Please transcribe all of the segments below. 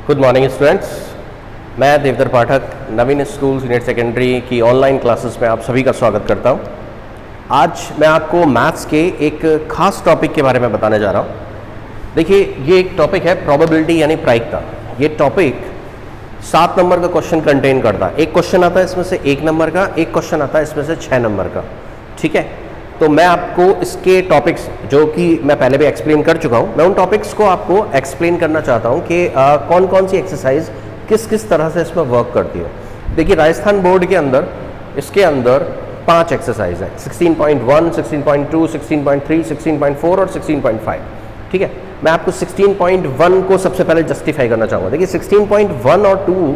Good morning students, मैं देवधर पाठक नवीन school senior secondary की online classes में आप सभी का स्वागत करता हूं। आज मैं आपको मैथ्स के एक खास टॉपिक के बारे में बताने जा रहा हूं। देखिए, ये एक टॉपिक है प्रोबेबिलिटी यानी प्रायिकता। ये टॉपिक 7 नंबर का क्वेश्चन कंटेन करता है। एक क्वेश्चन आता है इसमें से 1 नंबर का, एक क्वेश्चन आता है इसमें से 6 नंबर का। ठीक है, तो मैं आपको इसके टॉपिक्स जो कि मैं पहले भी एक्सप्लेन कर चुका हूं, मैं उन टॉपिक्स को आपको एक्सप्लेन करना चाहता हूं कि कौन कौन सी एक्सरसाइज किस किस तरह से इसमें वर्क करती है। देखिए, राजस्थान बोर्ड के अंदर इसके अंदर 5 एक्सरसाइज है, 16.1, 16.2, 16.3, 16.4 और 16.5। ठीक है, मैं आपको 16.1 को सबसे पहले जस्टिफाई करना चाहूँगा। देखिए, 16.1 और 2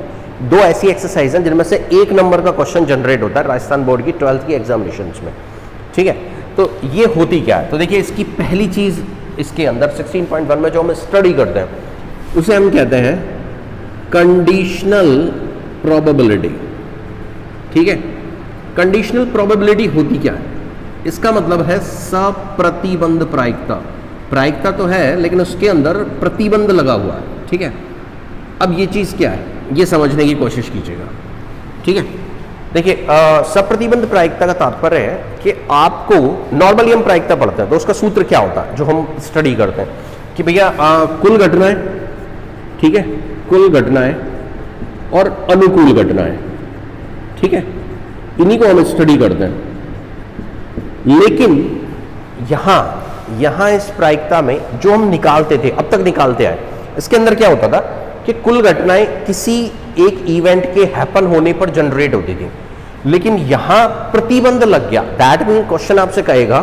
दो ऐसी एक्सरसाइज हैं जिनमें से 1 नंबर का क्वेश्चन जनरेट होता है राजस्थान बोर्ड की 12th की एग्जामिनेशंस में। ठीक है, तो ये होती क्या है? तो देखिए, इसकी पहली चीज़ इसके अंदर 16.1 में जो हम स्टडी करते हैं उसे हम कहते हैं कंडीशनल प्रोबेबिलिटी। ठीक है, कंडीशनल प्रोबेबिलिटी होती क्या है? इसका मतलब है सप्रतिबंध प्रायिकता। प्रायिकता तो है लेकिन उसके अंदर प्रतिबंध लगा हुआ है। ठीक है, अब ये चीज़ क्या है ये समझने की कोशिश कीजिएगा। ठीक है, देखिए, सप्रतिबंध प्रायिकता का तात्पर्य है कि आपको नॉर्मली हम प्रायिकता पढ़ते हैं तो उसका सूत्र क्या होता है जो हम स्टडी करते हैं कि भैया कुल घटनाएं, ठीक है, कुल घटनाएं और अनुकूल घटनाएं, ठीक है, इन्हीं को हम स्टडी करते हैं। लेकिन यहां इस प्रायिकता में जो हम निकालते थे, अब तक निकालते आए, इसके अंदर क्या होता था कि कुल घटनाएं किसी एक इवेंट के हैपन होने पर जनरेट होती थी, लेकिन यहां प्रतिबंध लग गया। दैट मीन क्वेश्चन आपसे कहेगा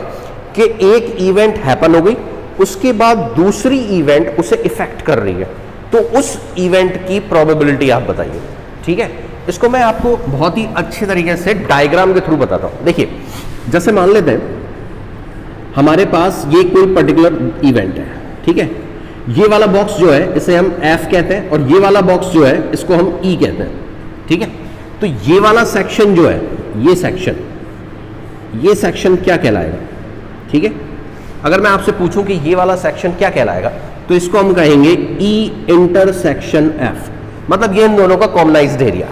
कि एक इवेंट हैपन हो गई, उसके बाद दूसरी इवेंट उसे इफेक्ट कर रही है, तो उस इवेंट की प्रोबेबिलिटी आप बताइए। ठीक है, इसको मैं आपको बहुत ही अच्छे तरीके से डायग्राम के थ्रू बताता हूं। देखिए, जैसे मान लेते हैं हमारे पास ये कोई पर्टिकुलर इवेंट है। ठीक है, ये वाला बॉक्स जो है इसे हम F कहते हैं और ये वाला बॉक्स जो है इसको हम E कहते हैं। ठीक है, तो ये वाला सेक्शन जो है, ये सेक्शन क्या कहलाएगा? ठीक है, अगर मैं आपसे पूछूं कि ये वाला सेक्शन क्या कहलाएगा तो इसको हम कहेंगे E इंटरसेक्शन F, मतलब ये इन दोनों का कॉमनाइज्ड एरिया।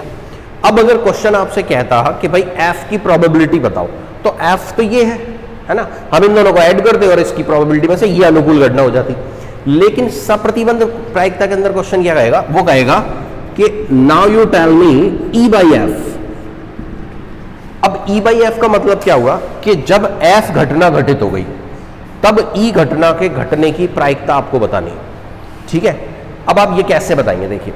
अब अगर क्वेश्चन आपसे कहता है कि भाई F की प्रोबेबिलिटी बताओ, तो F तो ये है ना, हम इन दोनों को ऐड करते और इसकी प्रोबेबिलिटी में से ये अनुकूल घटना हो जाती। लेकिन सप्रतिबंध प्रायिकता के अंदर क्वेश्चन क्या कहेगा? वो कहेगा कि now you tell me E by F। अब E by F का मतलब क्या हुआ कि जब F घटना घटित हो गई तब E घटना के घटने की प्रायिकता आपको बतानी है। ठीक है, अब आप ये कैसे बताएंगे? देखिए,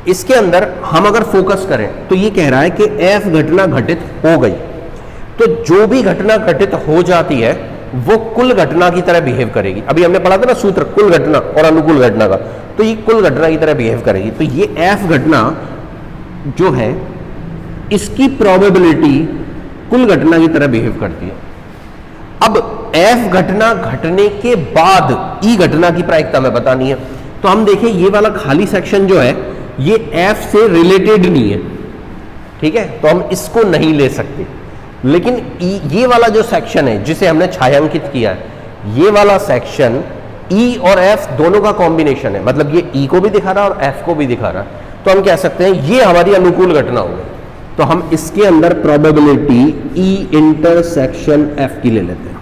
इसके अंदर हम अगर फोकस करें तो ये कह रहा है कि F घटना घटित हो गई, तो जो भी घटना घटित हो जाती है वो कुल घटना की तरह बिहेव करेगी। अभी हमने पढ़ा था ना सूत्र कुल घटना और अनुकूल घटना का, तो ये कुल घटना की तरह बिहेव करेगी। तो ये F घटना जो है इसकी प्रोबेबिलिटी कुल घटना की तरह बिहेव करती है। अब F घटना घटने के बाद E घटना की प्रायिकता में बतानी है, तो हम देखें ये वाला खाली सेक्शन जो है ये F से रिलेटेड नहीं है। ठीक है, तो हम इसको नहीं ले सकते। लेकिन ये वाला जो सेक्शन है जिसे हमने छायांकित किया है, ये वाला सेक्शन E और F दोनों का कॉम्बिनेशन है, मतलब ये E को भी दिखा रहा है और F को भी दिखा रहा है, तो हम कह सकते हैं ये हमारी अनुकूल घटना होगी। तो हम इसके अंदर प्रोबेबिलिटी E इंटरसेक्शन F की ले लेते हैं।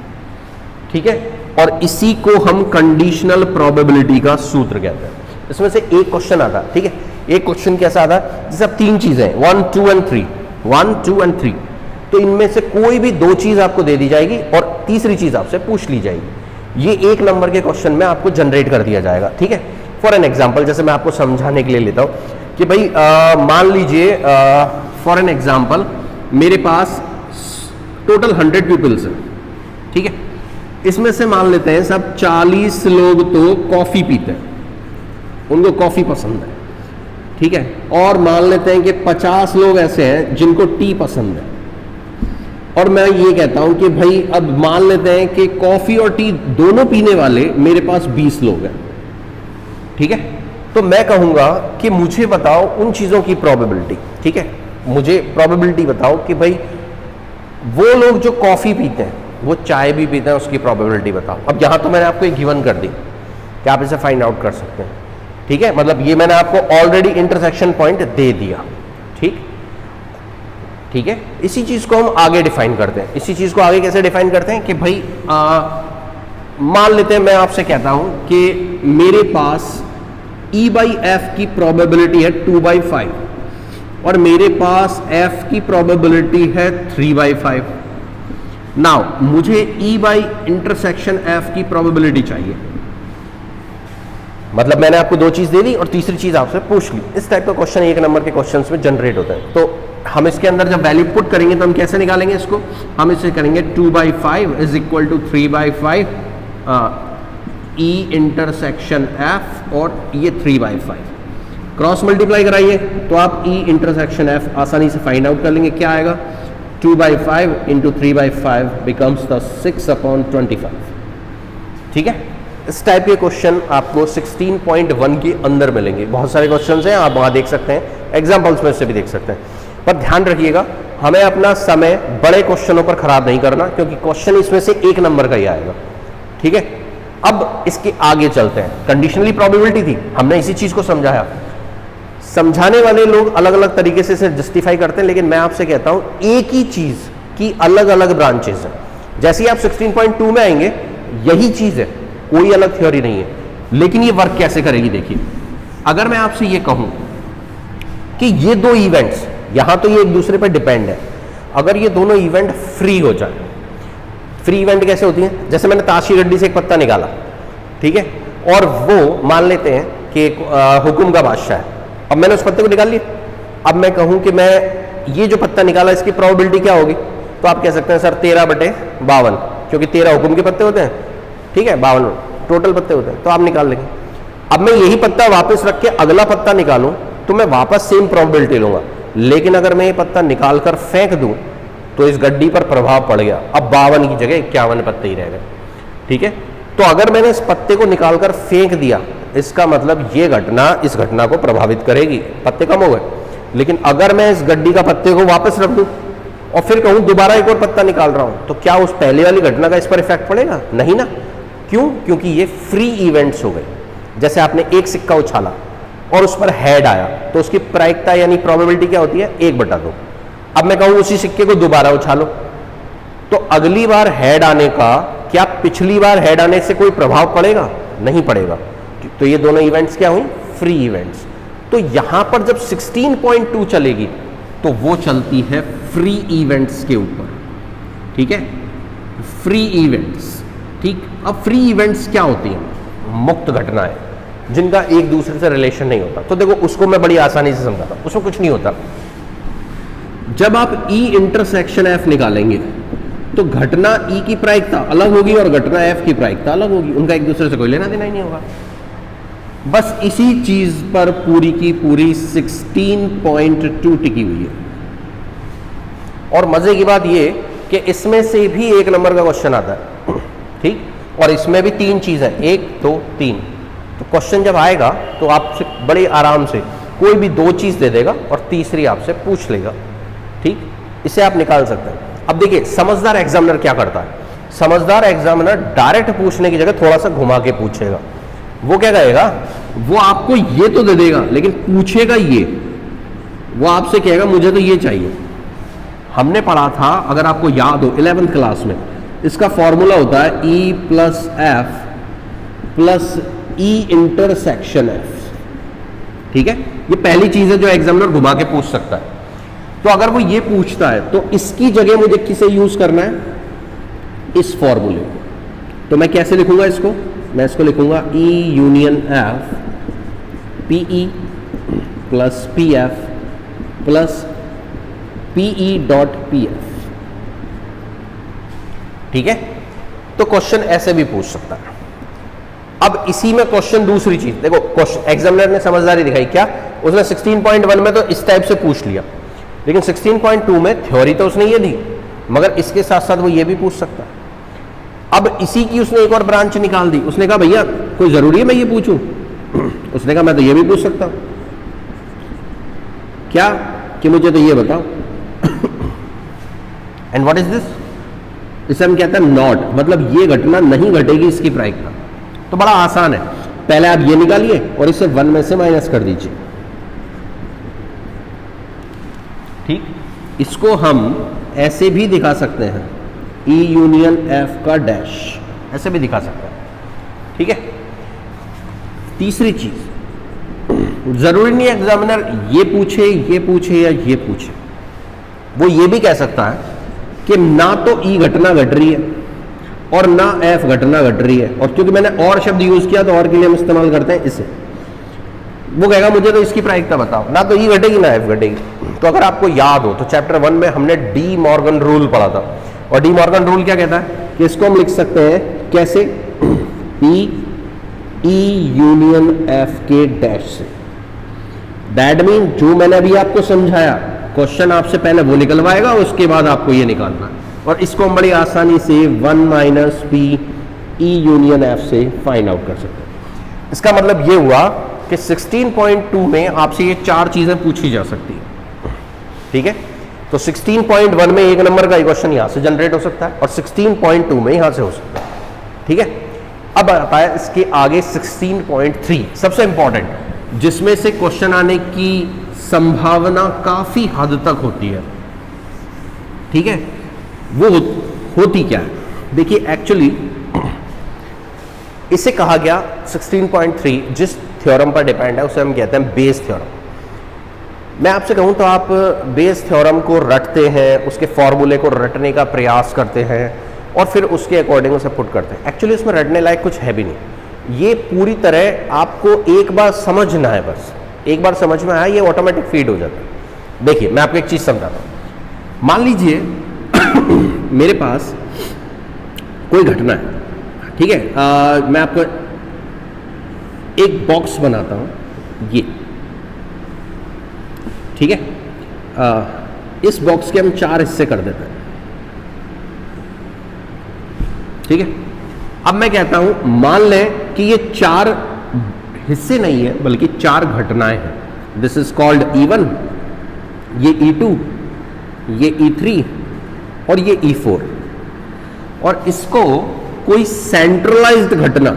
ठीक है, और इसी को हम कंडीशनल प्रोबेबिलिटी का सूत्र कहते हैं। इसमें से एक क्वेश्चन आता है। ठीक है, एक क्वेश्चन कैसा आता है? जैसे अब 3 चीजें 1, 2 and 3, 1, 2 and 3, तो इनमें से कोई भी 2 चीज आपको दे दी जाएगी और तीसरी चीज आपसे पूछ ली जाएगी। ये 1 नंबर के क्वेश्चन में आपको जनरेट कर दिया जाएगा। ठीक है, फॉर एन एग्जांपल, जैसे मैं आपको समझाने के लिए लेता हूं कि भाई मान लीजिए फॉर एन एग्जांपल मेरे पास टोटल 100 पीपल्स हैं। ठीक है, इसमें से मान लेते हैं सब 40 लोग तो कॉफी पीते हैं, उनको कॉफी पसंद है। ठीक है, और मान लेते हैं कि 50 लोग ऐसे हैं जिनको टी पसंद है, और मैं ये कहता हूं कि भाई अब मान लेते हैं कि कॉफी और टी दोनों पीने वाले मेरे पास 20 लोग हैं। ठीक है, तो मैं कहूंगा कि मुझे बताओ उन चीजों की प्रोबेबिलिटी। ठीक है, मुझे प्रोबेबिलिटी बताओ कि भाई वो लोग जो कॉफी पीते हैं, वो चाय भी पीते हैं, उसकी प्रोबेबिलिटी बताओ। अब यहां तो मैंने आपको एक गिवन कर दी कि आप इसे फाइंड आउट कर सकते हैं। ठीक है, मतलब ये मैंने आपको ऑलरेडी इंटरसेक्शन पॉइंट दे दिया। ठीक ठीक है, इसी चीज को हम आगे डिफाइन करते हैं। इसी चीज को आगे कैसे डिफाइन करते हैं कि भाई मान लेते हैं मैं आपसे कहता हूं कि मेरे पास E बाई एफ की प्रोबेबिलिटी है 2/5 और मेरे पास f की प्रोबेबिलिटी है 3/5। नाउ मुझे E बाई इंटरसेक्शन f की प्रोबेबिलिटी चाहिए। मतलब मैंने आपको दो चीज दे दी और तीसरी चीज आपसे पूछ ली। इस टाइप का क्वेश्चन 1 नंबर के क्वेश्चंस में जनरेट होता है। तो हम इसके अंदर जब वैल्यू पुट करेंगे तो हम कैसे निकालेंगे इसको? हम इसे करेंगे 2/5 is equal to 3/5 E intersection f और ये 3/5 क्रॉस मल्टीप्लाई कराइए तो आप E इंटरसेक्शन f आसानी से फाइंड आउट कर लेंगे। क्या आएगा? 2/5 इंटू 3/5 बिकम्स द 6/25। ठीक है, इस टाइप के क्वेश्चन आपको 16.1 के अंदर मिलेंगे। बहुत सारे क्वेश्चंस हैं, आप वहां देख सकते हैं, एग्जाम्पल्स में से भी देख सकते हैं। पर ध्यान रखिएगा, हमें अपना समय बड़े क्वेश्चनों पर खराब नहीं करना, क्योंकि क्वेश्चन इसमें से 1 नंबर का ही आएगा। ठीक है, अब इसके आगे चलते हैं। कंडीशनली प्रोबेबिलिटी थी, हमने इसी चीज को समझाया। समझाने वाले लोग अलग अलग तरीके से इसे जस्टिफाई करते हैं, लेकिन मैं आपसे कहता हूं एक ही चीज की अलग अलग ब्रांचेस हैं। जैसे ही आप 16.2 में आएंगे, यही चीज है, कोई अलग थ्योरी नहीं है। लेकिन ये वर्क कैसे करेगी देखिए। अगर मैं आपसे ये कहूं कि ये दो इवेंट्स, यहां तो ये एक दूसरे पर डिपेंड है, अगर ये दोनों इवेंट फ्री हो जाए। फ्री इवेंट कैसे होती है? जैसे मैंने ताश की गड्डी से एक पत्ता निकाला, ठीक है, और वो मान लेते हैं कि एक हुकुम का बादशाह है। अब मैंने उस पत्ते को निकाल लिया। अब मैं कहूं कि मैं ये जो पत्ता निकाला इसकी प्रोबेबिलिटी क्या होगी? तो आप कह सकते हैं सर 13/52, क्योंकि 13 हुकुम के पत्ते होते हैं, ठीक है, 52 टोटल पत्ते होते हैं, तो आप निकाल लेंगे। अब मैं यही पत्ता वापस रख के अगला पत्ता निकालूं तो मैं वापस सेम प्रोबेबिलिटी लूंगा। लेकिन अगर मैं ये पत्ता निकाल कर फेंक दूं तो इस गड्डी पर प्रभाव पड़ गया। अब 52 की जगह 51 पत्ते ही रह गए। ठीक है, तो अगर मैंने इस पत्ते को निकालकर फेंक दिया, इसका मतलब ये घटना इस घटना को प्रभावित करेगी, पत्ते कम हो गए। लेकिन अगर मैं इस गड्डी का पत्ते को वापस रख दूं और फिर कहूं दोबारा एक और पत्ता निकाल रहा हूं, तो क्या उस पहले वाली घटना का इस पर इफेक्ट पड़ेगा? नहीं ना। क्यों? क्योंकि ये फ्री इवेंट्स हो गए। जैसे आपने एक सिक्का उछाला और उस पर हेड आया, तो उसकी प्रायिकता यानी प्रोबेबिलिटी क्या होती है? 1/2। अब मैं कहूं उसी सिक्के को दोबारा उछालो, तो अगली बार हेड आने का क्या पिछली बार हेड आने से कोई प्रभाव पड़ेगा? नहीं पड़ेगा। तो ये दोनों इवेंट्स क्या हुई? Free events. तो यहां पर जब 16.2 चलेगी तो वो चलती है फ्री इवेंट्स के ऊपर। ठीक है, फ्री इवेंट्स। ठीक, अब फ्री इवेंट्स क्या होती हैं? मुक्त घटनाएं, जिनका एक दूसरे से रिलेशन नहीं होता। तो देखो, उसको मैं बड़ी आसानी से समझाता हूं, उसमें कुछ नहीं होता। जब आप E इंटरसेक्शन F निकालेंगे तो घटना E की प्रायिकता अलग होगी और घटना F की प्रायिकता अलग होगी। उनका एक दूसरे से कोई लेना देना ही नहीं होगा। बस इसी चीज पर पूरी की पूरी 16.2 टिकी हुई है। और मजे की बात ये कि इसमें से भी 1 नंबर का क्वेश्चन आता है। ठीक, और इसमें भी 3 चीजें, 1 2 3। तो क्वेश्चन जब आएगा तो आपसे बड़े आराम से कोई भी 2 चीज दे देगा और तीसरी आपसे पूछ लेगा। ठीक, इसे आप निकाल सकते हैं। अब देखिए, समझदार एग्जामिनर क्या करता है? समझदार एग्जामिनर डायरेक्ट पूछने की जगह थोड़ा सा घुमा के पूछेगा। वो क्या कहेगा? वो आपको ये तो दे देगा, लेकिन पूछेगा ये, वो आपसे कहेगा मुझे तो ये चाहिए। हमने पढ़ा था, अगर आपको याद हो 11th क्लास में, इसका फॉर्मूला होता है E plus F plus E intersection F। ठीक है, ये पहली चीज है जो एग्जामिनर घुमा के पूछ सकता है। तो अगर वो ये पूछता है तो इसकी जगह मुझे किसे यूज करना है? इस फॉर्मूले को। तो मैं कैसे लिखूंगा इसको? मैं इसको लिखूंगा E union F PE plus PF plus PE dot PF। ठीक है, तो क्वेश्चन ऐसे भी पूछ सकता है। अब इसी में क्वेश्चन दूसरी चीज देखो, क्वेश्चन एग्जामिनर ने समझदारी दिखाई क्या? उसने 16.1 में तो इस टाइप से पूछ लिया, लेकिन 16.2 में थ्योरी तो उसने ये दी, मगर इसके साथ साथ वो ये भी पूछ सकता है। अब इसी की उसने एक और ब्रांच निकाल दी। उसने कहा भैया कोई जरूरी है मैं ये पूछूं? उसने कहा मैं तो ये भी पूछ सकता हूं। क्या? कि मुझे तो ये बताओ। And what is this? इसे हम कहते हैं नॉट, मतलब ये घटना नहीं घटेगी इसकी प्रायिकता। तो बड़ा आसान है। पहले आप ये निकालिए और इसे 1 में से माइनस कर दीजिए। ठीक, इसको हम ऐसे भी दिखा सकते हैं, E यूनियन F का डैश, ऐसे भी दिखा सकते हैं। ठीक है, तीसरी चीज, जरूरी नहीं एग्जामिनर ये पूछे या ये पूछे, वो ये भी कह सकता है कि ना तो E घटना घट रही है और ना F घटना घट रही है, और क्योंकि मैंने और शब्द यूज किया तो और के लिए हम इस्तेमाल करते हैं इसे। वो कहेगा मुझे तो इसकी प्रायिकता बताओ, ना तो E घटेगी ना F घटेगी। तो अगर आपको याद हो तो चैप्टर 1 में हमने डी मॉर्गन रूल पढ़ा था, और डी मॉर्गन रूल क्या कहता है कि इसको हम लिख सकते हैं कैसे, E यूनियन F के डैश से। दैट मीन जो मैंने अभी आपको समझाया, क्वेश्चन आपसे पहले वो निकलवाएगा, उसके बाद आपको ये निकालना है, और इसको हम बड़ी आसानी से 1 minus P E union F से फाइंड आउट कर सकते हैं। इसका मतलब ये हुआ कि 16.2 में आपसे ये 4 चीजें पूछी जा सकती है। ठीक है, तो 16.1 में एक नंबर का क्वेश्चन यहां से जनरेट हो सकता है और 16.2 में यहां से हो सकता है। ठीक है, अब आता है इसके आगे 16.3, सबसे इंपॉर्टेंट, जिसमें से क्वेश्चन आने की संभावना काफी हद तक होती है। ठीक है, वो होती क्या है, देखिए एक्चुअली इसे कहा गया 16.3 जिस थ्योरम पर डिपेंड है उसे हम कहते हैं बेस थ्योरम। मैं आपसे कहूं तो आप बेस थ्योरम को रटते हैं, उसके फॉर्मूले को रटने का प्रयास करते हैं और फिर उसके अकॉर्डिंग उसे पुट करते हैं। एक्चुअली उसमें रटने लायक कुछ है भी नहीं, ये पूरी तरह आपको एक बार समझना है, बस एक बार समझ में आया ये ऑटोमेटिक फीड हो जाता है। देखिए मैं आपको एक चीज समझाता हूं, मान लीजिए मेरे पास कोई घटना है। ठीक है, मैं आपको एक बॉक्स बनाता हूं, ये ठीक है, इस बॉक्स के हम 4 हिस्से कर देते हैं। ठीक है, अब मैं कहता हूं मान लें कि ये 4 हिस्से नहीं है बल्कि 4 घटनाएं हैं। दिस इज कॉल्ड E1, ये E2, ये E3 और ये E4, और इसको कोई सेंट्रलाइज्ड घटना,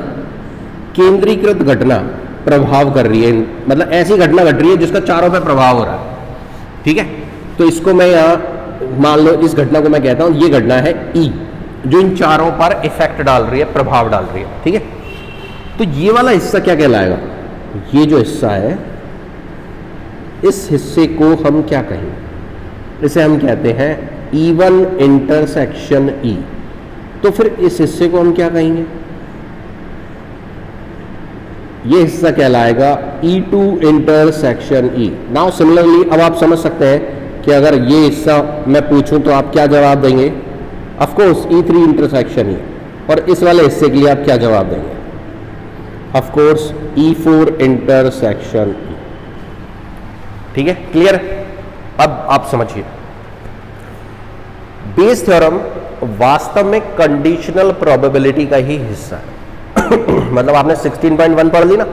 केंद्रीकृत घटना प्रभाव कर रही है, मतलब ऐसी घटना घट रही है जिसका चारों पे प्रभाव हो रहा है। ठीक है, तो इसको मैं यहां मान लो, इस घटना को मैं कहता हूं ये घटना है E, जो इन चारों पर इफेक्ट डाल रही है, प्रभाव डाल रही है। ठीक है, तो ये वाला हिस्सा क्या कहलाएगा, ये जो हिस्सा है इस हिस्से को हम क्या कहेंगे, इसे हम कहते हैं E1 इंटरसेक्शन E। तो फिर इस हिस्से को हम क्या कहेंगे, ये हिस्सा कहलाएगा E2 intersection E। Now similarly अब आप समझ सकते हैं कि अगर ये हिस्सा मैं पूछूं तो आप क्या जवाब देंगे, of course E3 intersection E, और इस वाले हिस्से के लिए आप क्या जवाब देंगे, of course E4 intersection E। ठीक है, क्लियर। अब आप समझिए, बेस थ्योरम वास्तव में कंडीशनल प्रोबेबिलिटी का ही हिस्सा है। मतलब आपने 16.1 पढ़ ली ना,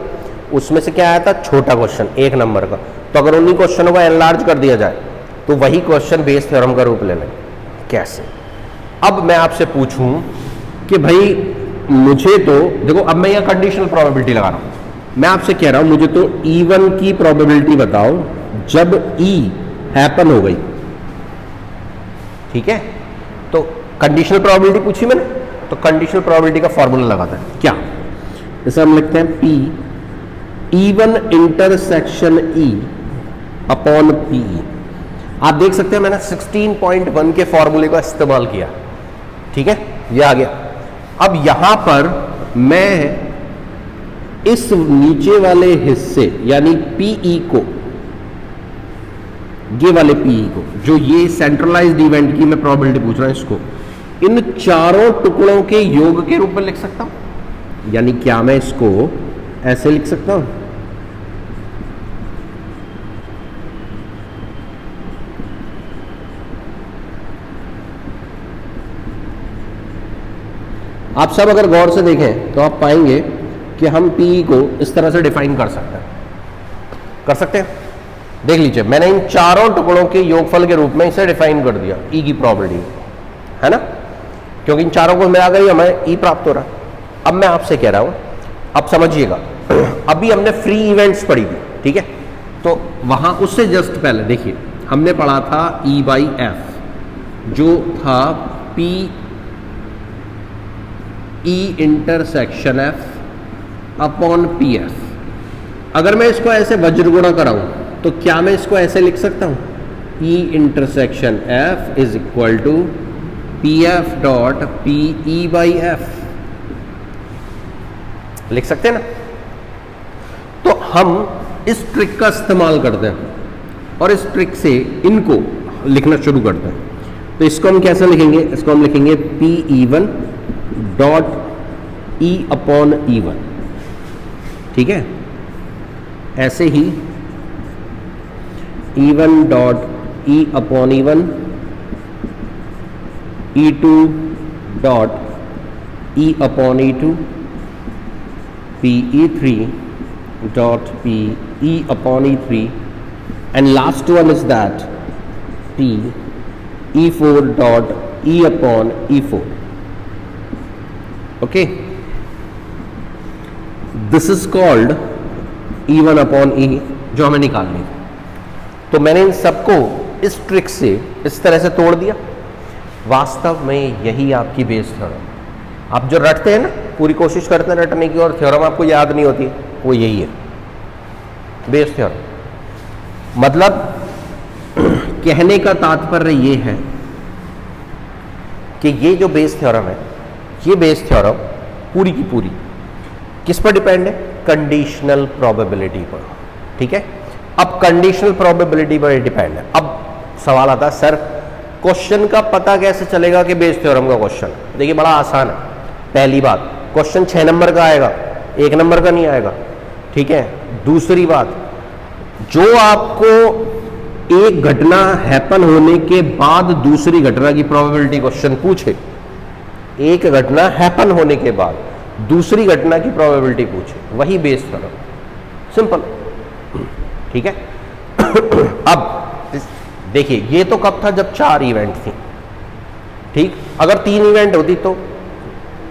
उसमें से क्या आया था, छोटा क्वेश्चन 1 नंबर का, तो अगर उन्हीं क्वेश्चनों को एनलार्ज कर दिया जाए तो वही क्वेश्चन बेस थ्योरम का रूप ले लें। कैसे, अब मैं आपसे पूछूं कि भाई मुझे तो देखो, अब मैं यह कंडीशनल प्रोबेबिलिटी लगा रहा हूं, मैं आपसे कह रहा हूं मुझे तो E1 की प्रोबेबिलिटी बताओ जब E हैपन हो गई। ठीक है, तो कंडीशनल प्रोबेबिलिटी पूछी मैंने, तो कंडीशनल प्रोबेबिलिटी का फॉर्मूला लगाता है क्या, जैसे हम लिखते हैं P E1 intersection E upon PE। आप देख सकते हैं मैंने 16.1 के फॉर्मूले का इस्तेमाल किया। ठीक है, ये आ गया। अब यहां पर मैं इस नीचे वाले हिस्से यानी PE को, ये वाले PE को, जो ये सेंट्रलाइज्ड इवेंट की मैं प्रोबेबिलिटी पूछ रहा हूं, इसको इन चारों टुकड़ों के योग के रूप में लिख सकता हूं। यानी क्या मैं इसको ऐसे लिख सकता हूं, आप सब अगर गौर से देखें तो आप पाएंगे कि हम PE को इस तरह से डिफाइन कर सकते हैं। देख लीजिए, मैंने इन चारों टुकड़ों के योगफल के रूप में इसे डिफाइन कर दिया, E की प्रोबेबिलिटी, है ना, क्योंकि इन चारों को मिलाकर ही हमें E प्राप्त हो रहा है। अब मैं आपसे कह रहा हूं, अब समझिएगा, अभी हमने फ्री इवेंट्स पढ़ी थी, ठीक है, तो वहां उससे जस्ट पहले देखिए हमने पढ़ा था E/F जो था P E intersection F upon PF। अगर मैं इसको ऐसे वज्र गुणा कराऊं तो क्या मैं इसको ऐसे लिख सकता हूं, E intersection F is equal to PF dot PE/F, लिख सकते हैं ना। तो हम इस ट्रिक का इस्तेमाल करते हैं और इस ट्रिक से इनको लिखना शुरू करते हैं। तो इसको हम कैसे लिखेंगे, इसको हम लिखेंगे PE1 dot E upon E1, ठीक है। ऐसे ही E1 dot E upon E1, E2 dot E upon E2, PE3 dot PE upon E3, and last one is that PE4 dot E upon E4. Okay, this is called E1 upon E जो हमें निकालनी है। तो मैंने इन सबको इस trick से इस तरह से तोड़ दिया। वास्तव में यही आपकी बेस थ्योरम, आप जो रटते हैं ना, पूरी कोशिश करते हैं रटने की और थ्योरम आपको याद नहीं होती, वो यही है बेस थ्योरम। मतलब कहने का तात्पर्य ये है कि ये जो बेस थ्योरम है, ये बेस थ्योरम पूरी की पूरी किस पर डिपेंड है, कंडीशनल प्रोबेबिलिटी पर, ठीक है। अब कंडीशनल प्रोबेबिलिटी पर डिपेंड है। अब सवाल आता है सर क्वेश्चन का पता कैसे चलेगा कि बेस थ्योरम का क्वेश्चन, देखिए बड़ा आसान है। पहली बात, क्वेश्चन 6 नंबर का आएगा, 1 नंबर का नहीं आएगा, ठीक है। दूसरी बात, जो आपको एक घटना हैपन होने के बाद दूसरी घटना की प्रोबेबिलिटी क्वेश्चन पूछे, एक घटना हैपन होने के बाद दूसरी घटना की प्रोबेबिलिटी पूछे, वही बेस थ्योरम, सिंपल, ठीक है। अब देखिए ये तो कब था, जब 4 इवेंट थी, ठीक। अगर 3 इवेंट होती तो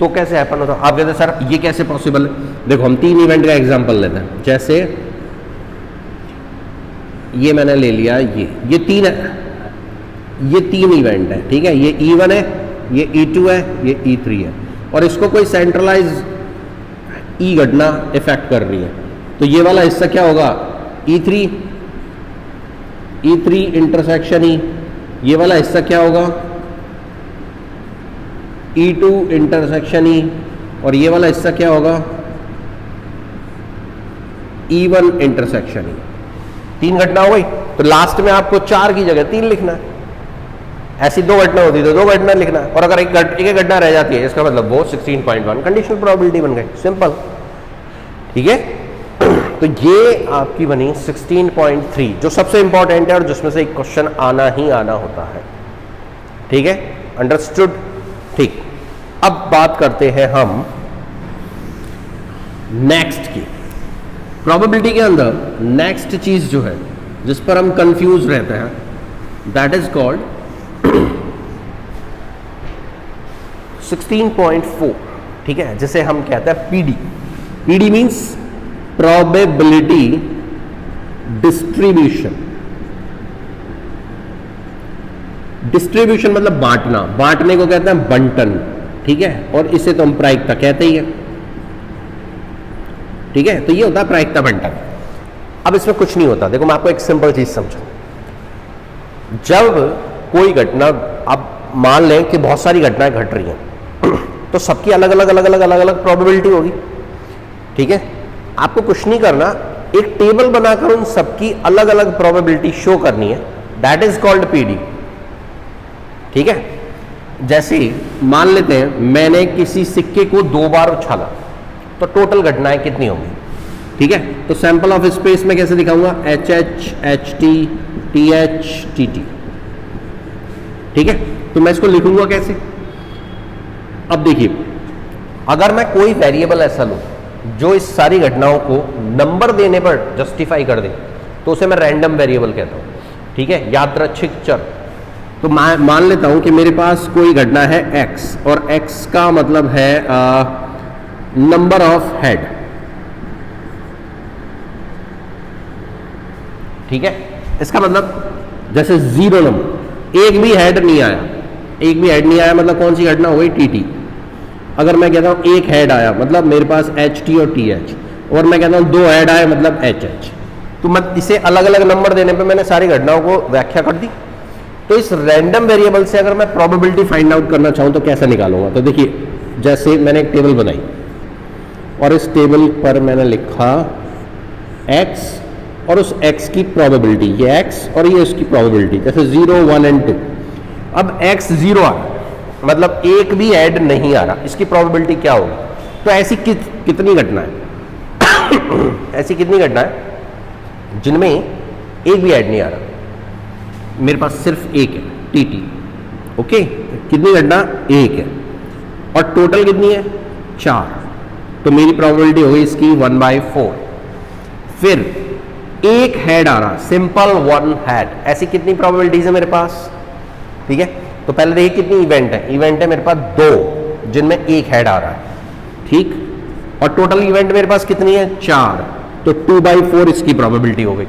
कैसे हैपन होता। आप कहते हैं सर ये कैसे पॉसिबल है। देखो हम 3 इवेंट का एग्जांपल लेते हैं। जैसे ये मैंने ले लिया, ये 3 इवेंट है, ठीक है। ये E1 है, ये E2 है, ये E3 है, और इसको कोई सेंट्रलाइज E घटना इफेक्ट कर रही है। तो ये वाला हिस्सा क्या होगा, E3 इंटरसेक्शन E। ये वाला हिस्सा क्या होगा, E2 इंटरसेक्शन E, और ये वाला हिस्सा क्या होगा, E1 इंटरसेक्शन E। 3 घटना हो गई, तो लास्ट में आपको 4 की जगह 3 लिखना है। ऐसी 2 घटना होती तो 2 घटना लिखना है, और अगर एक घटना रह जाती है, इसका मतलब वो 16.1 कंडीशनल प्रोबेबिलिटी बन गई, सिंपल, ठीक है। तो ये आपकी बनी 16.3, जो सबसे इंपॉर्टेंट है और जिसमें से एक क्वेश्चन आना ही आना होता है, ठीक है, अंडरस्टूड, ठीक। अब बात करते हैं हम नेक्स्ट की। प्रोबेबिलिटी के अंदर नेक्स्ट चीज जो है जिस पर हम कंफ्यूज रहते हैं, दैट इज कॉल्ड 16.4, ठीक है, जिसे हम कहते हैं PD। PD means probability distribution. Distribution मतलब बांटना, बांटने को कहते हैं बंटन, ठीक है, और इसे तो हम प्रायिकता कहते ही है, ठीक है। तो ये होता है प्रायिकता बंटन। अब इसमें कुछ नहीं होता। देखो मैं आपको एक सिंपल चीज समझाऊं। जब कोई घटना, अब मान लें कि बहुत सारी घटनाएं घट रही हैं तो सबकी अलग अलग प्रोबेबिलिटी होगी, ठीक है। आपको कुछ नहीं करना, एक टेबल बनाकर उन सबकी अलग अलग प्रोबेबिलिटी शो करनी है, दैट इज कॉल्ड PD, ठीक है। जैसे मान लेते हैं मैंने किसी सिक्के को 2 बार उछाला, तो टोटल घटनाएं कितनी होंगी, ठीक है। तो सैंपल ऑफ स्पेस में कैसे दिखाऊंगा, HH HT TH TT, ठीक है। तो मैं इसको लिखूंगा कैसे। अब देखिए, अगर मैं कोई वेरिएबल ऐसा लूं जो इस सारी घटनाओं को नंबर देने पर जस्टिफाई कर दे, तो उसे मैं रैंडम वेरिएबल कहता हूं, ठीक है, यादृच्छिक चर। तो मैं मान लेता हूं कि मेरे पास कोई घटना है X, और X का मतलब है नंबर ऑफ हेड, ठीक है, इसका मतलब जैसे 0 नंबर, एक भी हेड नहीं आया, एक भी हेड नहीं आया मतलब कौन सी घटना हो गई, टी। अगर मैं कहता हूं एक हेड आया मतलब मेरे पास HT और TH, और मैं कहता हूं 2 हेड आए मतलब HH, तो मैं इसे अलग अलग नंबर देने पे मैंने सारी घटनाओं को व्याख्या कर दी। तो इस रैंडम वेरिएबल से अगर मैं प्रोबेबिलिटी फाइंड आउट करना चाहूं तो कैसे निकालूंगा, तो देखिए जैसे मैंने एक टेबल बनाई और इस टेबल पर मैंने लिखा x और उस x की प्रोबेबिलिटी, ये x और ये उसकी प्रोबेबिलिटी, जैसे 0, 1 एंड 2। अब x 0 आ रहा मतलब एक भी ऐड नहीं आ रहा, इसकी प्रोबेबिलिटी क्या होगी, तो ऐसी कितनी घटना है ऐसी कितनी घटना है जिनमें एक भी ऐड नहीं आ रहा, मेरे पास सिर्फ एक है TT, ओके, कितनी घटना, एक है, और टोटल कितनी है 4, तो मेरी प्रोबेबिलिटी हो गई इसकी 1/4। फिर एक हेड आ रहा, सिंपल 1 हेड, ऐसी कितनी प्रोबेबिलिटीज है मेरे पास, ठीक है। तो पहले देखिए कितनी इवेंट है, इवेंट है मेरे पास 2 जिनमें एक हेड आ रहा है, ठीक, और टोटल इवेंट मेरे पास कितनी है 4, तो 2/4 इसकी प्रोबेबिलिटी हो गई।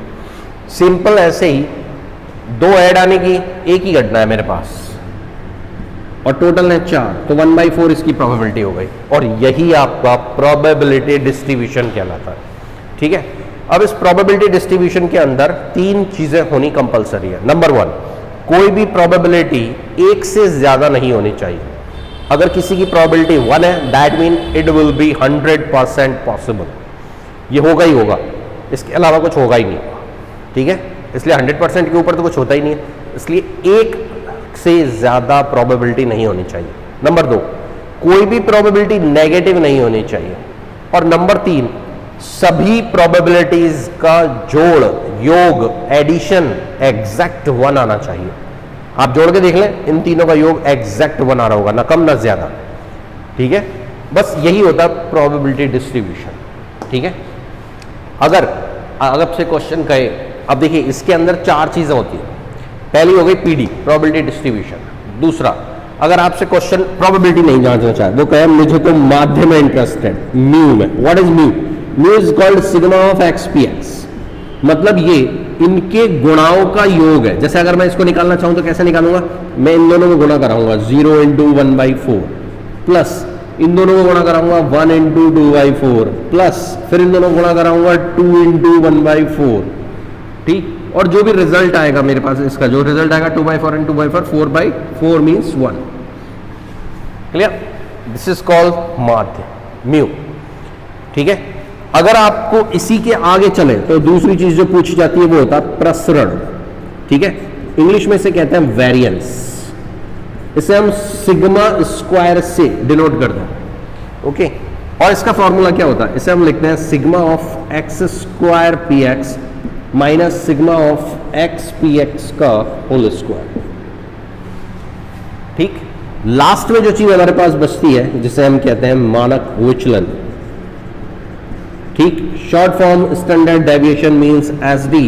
सिंपल ऐसे ही 2 हेड आने की एक ही घटना है मेरे पास और टोटल है 4, तो 1/4 इसकी प्रोबेबिलिटी हो गई, और यही आपका प्रोबेबिलिटी डिस्ट्रीब्यूशन कहलाता है, ठीक है। अब इस प्रोबेबिलिटी डिस्ट्रीब्यूशन के अंदर 3 चीजें होनी कंपलसरी है। नंबर 1, कोई भी प्रोबेबिलिटी एक से ज्यादा नहीं होनी चाहिए। अगर किसी की प्रोबेबिलिटी 1 है, that mean it will be 100% possible, ये होगा ही होगा, इसके अलावा कुछ होगा ही नहीं, ठीक है। इसलिए 100% के ऊपर तो कुछ होता ही नहीं है, इसलिए एक से ज्यादा प्रोबेबिलिटी नहीं होनी चाहिए। नंबर 2, कोई भी प्रोबेबिलिटी नेगेटिव नहीं होनी चाहिए, और नंबर 3, सभी प्रोबेबिलिटीज का जोड़, योग, एडिशन एग्जैक्ट 1 आना चाहिए। आप जोड़ के देख लें, इन तीनों का योग एग्जैक्ट 1 आ रहा होगा, ना कम ना ज्यादा, ठीक है। बस यही होता है प्रोबेबिलिटी डिस्ट्रीब्यूशन, ठीक है। अगर आपसे क्वेश्चन कहे, अब देखिए इसके अंदर 4 चीजें होती है। पहली हो गई PD, प्रोबेबिलिटी डिस्ट्रीब्यूशन। दूसरा, अगर आपसे क्वेश्चन प्रोबेबिलिटी नहीं जांचना चाहे, वो कहे मुझे तो माध्य में इंटरेस्टेड, म्यू में। What is mu? Mu is called sigma of XPX, मतलब ये इनके गुणाओं का योग है। जैसे अगर मैं इसको निकालना चाहूं तो कैसे निकालूंगा, मैं इन दोनों को गुणा कराऊंगा 0 × 1/4, प्लस इन दोनों को गुणा कराऊंगा 1 × 2/4, प्लस फिर इन दोनों को गुणा कराऊंगा 2 × 1/4, ठीक। और जो भी रिजल्ट आएगा मेरे पास, इसका जो रिजल्ट आएगा 2/4 × 2/4, 4/4 means 1। Clear? This is called माध्य, म्यू, ठीक है। अगर आपको इसी के आगे चले तो दूसरी चीज जो पूछी जाती है वो होता है प्रसरण, ठीक है। इंग्लिश में इसे कहते हैं वेरिएंस, इसे हम सिग्मा स्क्वायर से डिनोट करते हैं, ओके। और इसका फॉर्मूला क्या होता है, इसे हम लिखते हैं sigma of x² px minus sigma of x px का होल स्क्वायर, ठीक। लास्ट में जो चीज हमारे पास बचती है जिसे हम कहते हैं मानक विचलन, ठीक। Short form standard deviation means SD,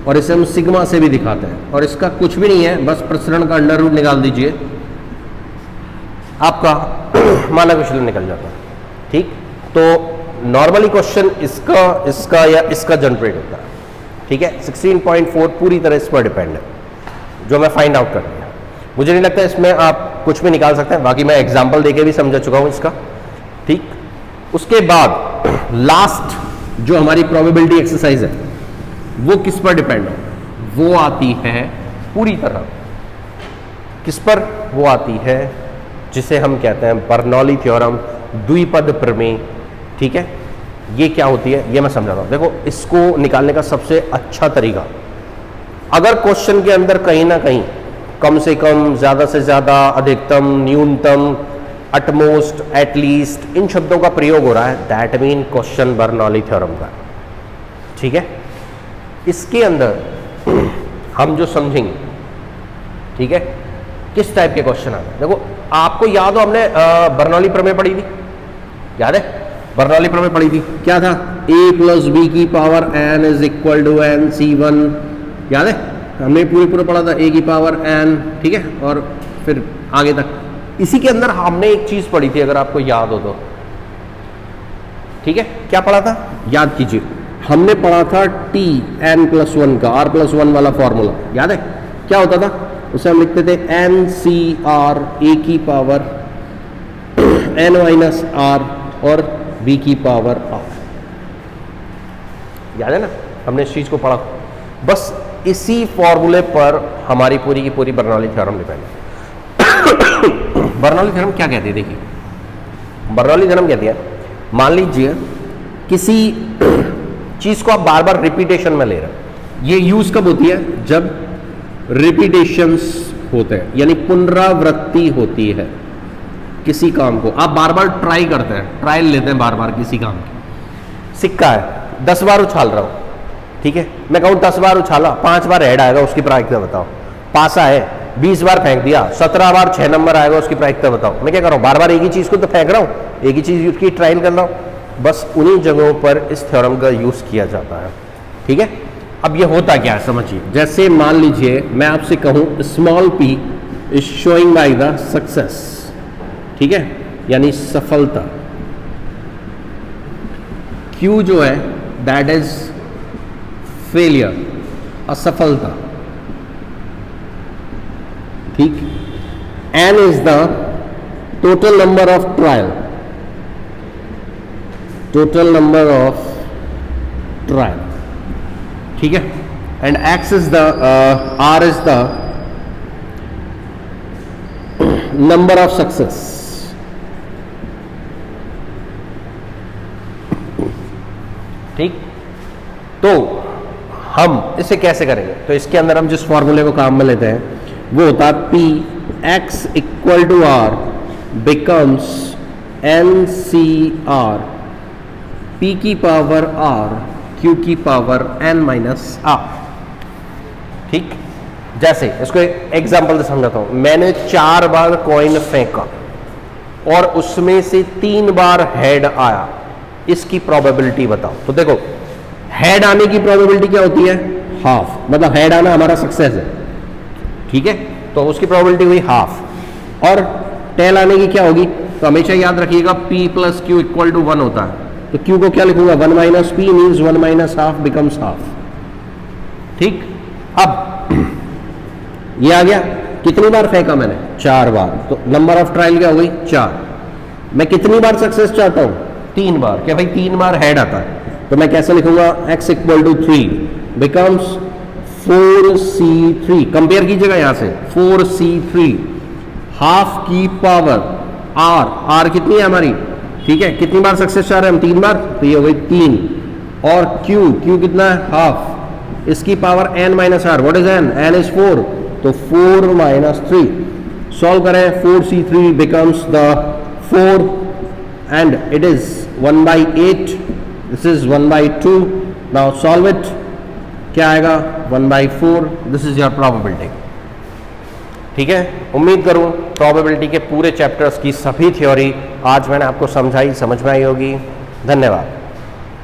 और इसे हम सिग्मा से भी दिखाते हैं, और इसका कुछ भी नहीं है, बस प्रसरण का अंडर रूट निकाल दीजिए, आपका मानक विचलन निकल जाता है, ठीक। तो नॉर्मली क्वेश्चन इसका या इसका जनरेट होता है, ठीक है। 16.4 पूरी तरह इस पर डिपेंड है, जो मैं फाइंड आउट कर दिया। मुझे नहीं लगता इसमें आप कुछ भी निकाल सकते हैं, बाकी मैं एग्जाम्पल देके भी समझा चुका हूं इसका, ठीक। उसके बाद लास्ट जो हमारी प्रोबेबिलिटी एक्सरसाइज है वो किस पर डिपेंड है, वो आती है पूरी तरह किस पर, वो आती है जिसे हम कहते हैं बर्नौली थ्योरम, द्विपद प्रमेय, ठीक है। ये क्या होती है ये मैं समझाता हूं। देखो, इसको निकालने का सबसे अच्छा तरीका, अगर क्वेश्चन के अंदर कहीं ना कहीं कम से कम, ज्यादा से ज्यादा, अधिकतम, न्यूनतम, अटमोस्ट, एटलीस्ट, इन शब्दों का प्रयोग हो रहा है, that mean question Bernoulli theorem का, ठीक है। इसके अंदर हम जो समझेंगे, ठीक है, किस टाइप के क्वेश्चन आते हैं। देखो, आपको याद हो हमने बर्नौली प्रमेय पढ़ी थी, याद है? बर्नौली प्रमेय पढ़ी थी, क्या था, a + b की पावर n = nc1, याद है? हमने पूरा पढ़ा था, a की पावर n, ठीक है, और फिर आगे तक। इसी के अंदर हमने एक चीज पढ़ी थी, अगर आपको याद हो तो, ठीक है, क्या पढ़ा था, याद कीजिए। हमने पढ़ा था टी एन प्लस वन का, आर प्लस वन वाला फॉर्मूला याद है? क्या होता था? उसे हम लिखते थे एन सी आर ए की पावर एन माइनस आर और बी की पावर आर। याद है ना, हमने इस चीज को पढ़ा। बस इसी फॉर्मूले पर हमारी पूरी की पूरी बर्नौली थ्योरम डिपेंड है। बर्नौली थ्योरम क्या कहती है? देखिए, बर्नौली थ्योरम कहती है, मान लीजिए किसी चीज को आप बार बार रिपीटेशन में ले रहे हैं। ये यूज कब होती है? जब रिपीटेशंस होते हैं, यानी पुनरावृत्ति होती है किसी काम को। आप बार बार ट्राई करते हैं, ट्रायल लेते हैं बार बार किसी काम की। सिक्का है, 10 बार उछाल रहा हूं, ठीक है, मैं कहूं 10 बार उछाला, 5 बार हेड आएगा, उसकी प्रायिकता बताओ। पासा है, 20 बार फेंक दिया, 17 बार 6 नंबर आएगा, उसकी प्रायिकता बताओ। मैं क्या कर रहा हूं? बार बार एक ही चीज को तो फेंक रहा हूं, एक ही चीज की ट्रायल कर रहा हूं। बस उन्हीं जगहों पर इस थ्योरम का यूज किया जाता है, ठीक है। अब ये होता क्या है समझिए। जैसे मान लीजिए मैं आपसे कहूं small p is showing by the success, ठीक है, यानी सफलता। q जो है दैट इज फेलियर, असफलता, ठीक। n is the total number of trial, total number of trial, ठीक है। And x is the r is the number of success, ठीक। तो हम इसे कैसे करेंगे? तो इसके अंदर हम जिस फॉर्मूले को काम में लेते हैं वो होता है p x equal to r becomes n c r p की पावर r q की पावर n माइनस r, ठीक। जैसे इसको एग्जांपल से समझाता हूं। मैंने 4 बार कॉइन फेंका और उसमें से 3 बार हेड आया, इसकी प्रोबेबिलिटी बताओ। तो देखो, हेड आने की प्रोबेबिलिटी क्या होती है? हाफ, मतलब हेड आना हमारा सक्सेस है, ठीक है, तो उसकी प्रोबेबिलिटी हुई हाफ। और टेल आने की क्या होगी? तो हमेशा याद रखिएगा p plus q equal to 1 होता है। तो q को क्या लिखूंगा? 1 minus p means 1 minus half becomes half, ठीक। अब ये आ गया। कितनी बार फेंका मैंने? 4 बार, तो नंबर ऑफ ट्रायल क्या हो गई? 4। मैं कितनी बार सक्सेस चाहता हूं? 3 बार। क्या भाई 3 बार हेड आता है, तो मैं कैसे लिखूंगा? x equal to 3 becomes 4c3। Compare कीजिएगा यहां से, 4c3 हाफ की पावर r कितनी है हमारी, ठीक है। कितनी बार सक्सेस चाह रहे हैं हम? 3 बार, तो ये हो गई 3। और q कितना है? हाफ, इसकी power n minus r. What is n is 4, तो 4 माइनस 3। सॉल्व करें, 4c3 becomes the 4 and it is 1/8, this is 1/2। Now solve it, क्या आएगा? 1/4। दिस इज योर प्रोबेबिलिटी, ठीक है। उम्मीद करूं प्रोबेबिलिटी के पूरे चैप्टर्स की सभी थ्योरी आज मैंने आपको समझाई, समझ में आई होगी। धन्यवाद।